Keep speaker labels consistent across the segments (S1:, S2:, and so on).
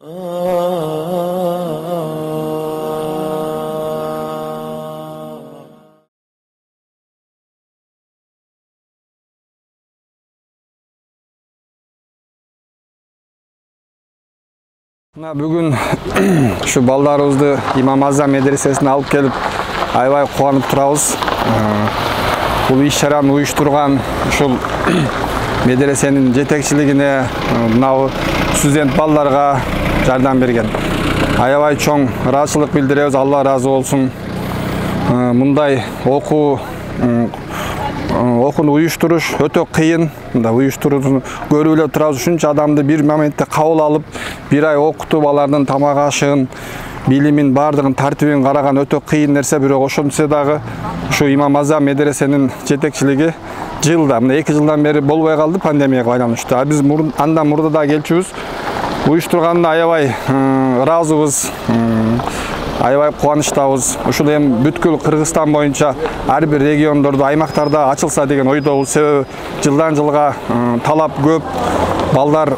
S1: Бүгін şu балдарыбызды Имам Азам медресесіне алып келіп, аябай қуанып тұрабыз. Бұл иш-шараны уюштурган ушул медресенин жетекчилигине, мынау студент балдарга жардам берген. Аябай чоң ыраазычылык билдиребиз, Алла ыраазы болсун. Мындай окууну уюштуруш өтө кыйын. Уюштурууну көрүп эле турабыз. Ушунча адамды бир моментте кабыл алып, бир ай окутуп, алардын тамак ашыгын, билимин бардыгын, тартибин караган өтө кыйын нерсе. Бирок ошентсе дагы ушу Имам Азам медресенин жетекчилиги жылда, мына 2 жылдан бери болбой калды пандемияга байланыштуу. Биз андан мурда да келчүбүз. Уюштурганына аябай ыраазыбыз. Аябай кубанычтабыз. Ушул эми бүткүл Кыргызстан боюнча ар бир региондордо, аймактарда ачылса деген ойдобуз. Себеби жылдан жылга талап көп, балдар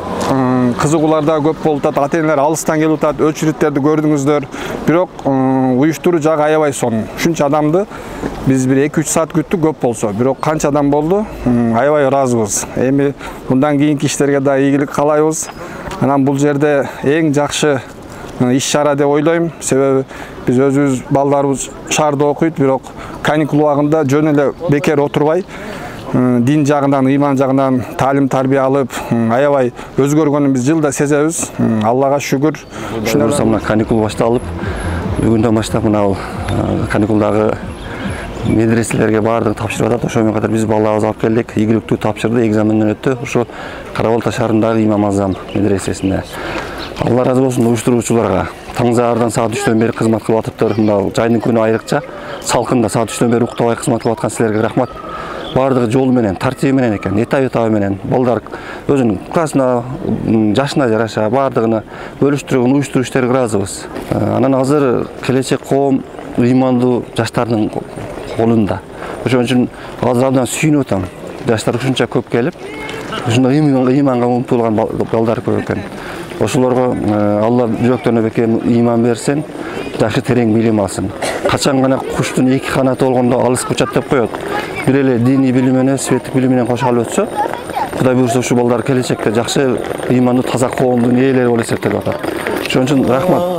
S1: кызыгууларда көп болуп атат, ата-энелер алыстан келип атат, очередтерди көрдүңүздөр. Бирок уюштуруу жагы аябай сонун. Ушунча адамды биз бир 2-3 саат күттүк көп болсо. Бирок канча адам болду? Аябай ыраазыбыз. Эми мындан кийинки иштерге да ийгилик каалайбыз. Анан бул жерде эң жакшы иш-чара деп ойлойм. Себеби биз өзүбүз балдарыбыз шаарда окуйт, бирок каникул убагында жөн эле бекер отурбай, дин жагынан, ыйман жагынан таалим тарбия алып, аябай өзгөргөнүбүз жылда сезебиз. Аллага шүгүр.
S2: Ушундай каникул башталып, бүгүндөн баштап мына каникулдагы медреселерге бардыгы тапшырып атат. Ошо менен катар биз балдарыбызды алып келдик. Ийгиликтүү тапшырды, экзаменден өттү. Ушу Кара Балта шаарындагы Имам Азам медресесинде. Алла разы болсун уюштуруучуларга. Таңзаардан саат 3-төн бери кызмат кылып атыптыр. Мына жайдын күнү айрыкча салкында саат 3-төн бери уктабай кызмат кылып аткан силерге рахмат. Бардыгы жолу менен, тартиби менен экен, этап менен балдар өзүнүн классына, жашына жараша бардыгыны бөлүштүрүп, уюштуруу иштерине ыраазыбыз. Анан азыр келечек коом ыймандуу жаштардын колунда. Ошон үчүн азыр абдан сүйүнүп атам. Жаштар ушунча көп келип, ушундай ыйманга умтулган балдар көп экен. Ошолорго Алла жүрөктөрүнө бекем ыйман берсин, жакшы терең билим алсын. Качан гана куштун 2 канаты болгондо алыс учат деп коет. Бир эле диний билим менен, светтик билим менен кошулуп өтсө, Кудай буйрса ушу балдар келечекте жакшы ыймандуу таза коомдун ээлери болуп эсептелип атат. Ошон үчүн рахмат.